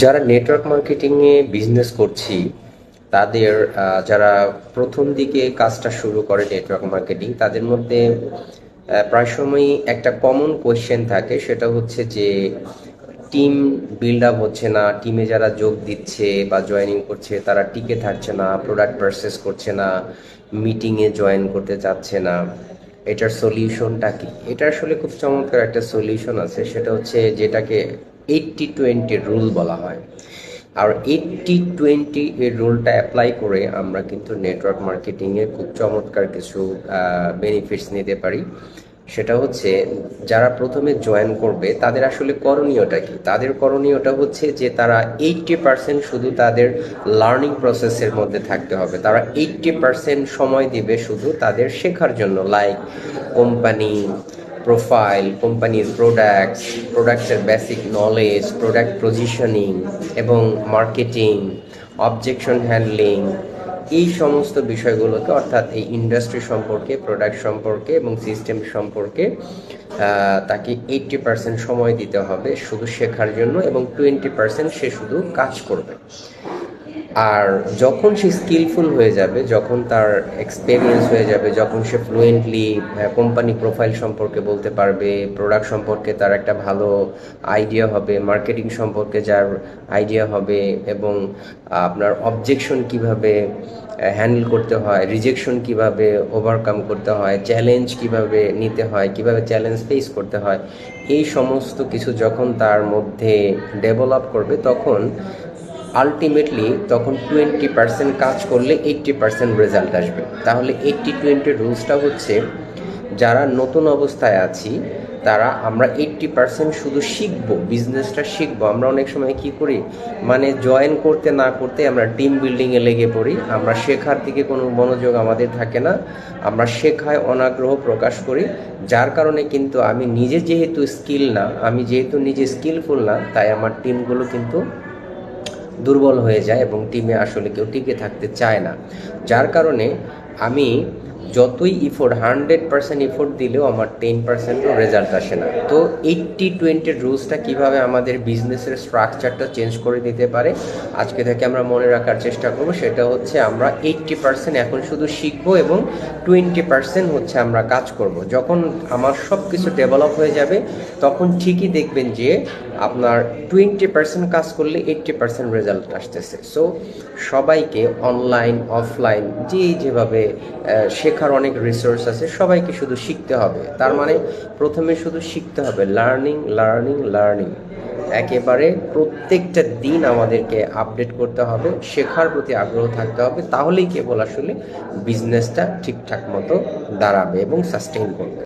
যারা network মার্কেটিংয়ে business করছি তাদের যারা প্রথম দিকে কাজটা শুরু করে নেটওয়ার্ক মার্কেটিং তাদের মধ্যে প্রায় সময়ই একটা কমন কোয়েশ্চেন থাকে, সেটা হচ্ছে যে টিম বিল্ড আপ হচ্ছে না, টিমে যারা যোগ দিচ্ছে বা জয়েনিং করছে তারা টিকে থাকছে না, প্রোডাক্ট পারচেস করছে না, মিটিংয়ে জয়েন করতে চাচ্ছে না। এটার সলিউশনটা কি? এটা আসলে খুব চমৎকার একটা সলিউশন আছে, সেটা হচ্ছে যেটাকে 80-20 রুল বলা হয়। আর 80-20 এর রুলটা অ্যাপ্লাই করে আমরা কিন্তু নেটওয়ার্ক মার্কেটিংয়ে খুব চমৎকার কিছু বেনিফিটস নিতে পারি। সেটা হচ্ছে যারা প্রথমে জয়েন করবে তাদের আসলে করণীয়টা কি? তাদের করণীয়টা হচ্ছে যে তারা 80% শুধু তাদের লার্নিং প্রসেসের মধ্যে থাকতে হবে। তারা 80% সময় দিবে শুধু তাদের শেখার জন্য, লাইক কোম্পানি প্রোফাইল, কোম্পানির প্রোডাক্টসের বেসিক নলেজ, প্রোডাক্ট পজিশনিং এবং মার্কেটিং, অবজেকশন হ্যান্ডলিং, এই সমস্ত বিষয়গুলোকে, অর্থাৎ এই ইন্ডাস্ট্রি সম্পর্কে, প্রোডাক্ট সম্পর্কে এবং সিস্টেম সম্পর্কে তাকে 80% সময় দিতে হবে শুধু শেখার জন্য, এবং 20% সে শুধু কাজ করবে। আর যখন সে স্কিলফুল হয়ে যাবে, যখন তার এক্সপেরিয়েন্স হয়ে যাবে, যখন সে ফ্লুয়েন্টলি কোম্পানি প্রোফাইল সম্পর্কে বলতে পারবে, প্রোডাক্ট সম্পর্কে তার একটা ভালো আইডিয়া হবে, মার্কেটিং সম্পর্কে যার আইডিয়া হবে, এবং আপনার অবজেকশন কিভাবে হ্যান্ডেল করতে হয়, রিজেকশন কিভাবে ওভারকাম করতে হয়, চ্যালেঞ্জ কিভাবে নিতে হয়, কিভাবে চ্যালেঞ্জ ফেস করতে হয়, এই সমস্ত কিছু যখন তার মধ্যে ডেভেলপ করবে, তখন আলটিমেটলি তখন 20% কাজ করলে 80% রেজাল্ট আসবে। তাহলে 80-20 রুলসটা হচ্ছে, যারা নতুন অবস্থায় আছি তারা আমরা 80% শুধু শিখবো, বিজনেসটা শিখবো। আমরা অনেক সময় কি করি, মানে জয়েন করতে না করতে আমরা টিম বিল্ডিংয়ে লেগে পড়ি, আমরা শেখার দিকে কোনো মনোযোগ আমাদের থাকে না, আমরা শেখায় অনাগ্রহ প্রকাশ করি। যার কারণে কিন্তু আমি নিজে যেহেতু নিজে স্কিলফুল না, তাই আমার টিমগুলো কিন্তু দুর্বল হয়ে যায় এবং টিমে আসলে কেউ টিকে থাকতে চায় না। যার কারণে আমি যতই 100% ইফোর্ট দিলেও আমার 10%ও রেজাল্ট আসে না। তো 80-20 রুলসটা কীভাবে আমাদের বিজনেসের স্ট্রাকচারটা চেঞ্জ করে দিতে পারে, আজকে থেকে আমরা মনে রাখার চেষ্টা করব। সেটা হচ্ছে আমরা 80% এখন শুধু শিখবো এবং 20% হচ্ছে আমরা কাজ করব। যখন আমার সব কিছু ডেভেলপ হয়ে যাবে, তখন ঠিকই দেখবেন যে আপনার 20% কাজ করলে 80% রেজাল্ট আসতেছে। সো সবাইকে অনলাইন অফলাইন যেভাবে শেখার অনেক রিসোর্স আছে, সবাইকে শুধু শিখতে হবে। তার মানে প্রথমে শুধু শিখতে হবে, লার্নিং লার্নিং লার্নিং। একেবারে প্রত্যেকটা দিন আমাদেরকে আপডেট করতে হবে, শেখার প্রতি আগ্রহ থাকতে হবে, তাহলেই কেবল আসলে বিজনেসটা ঠিকঠাক মতো দাঁড়াবে এবং সাস্টেইন করবে।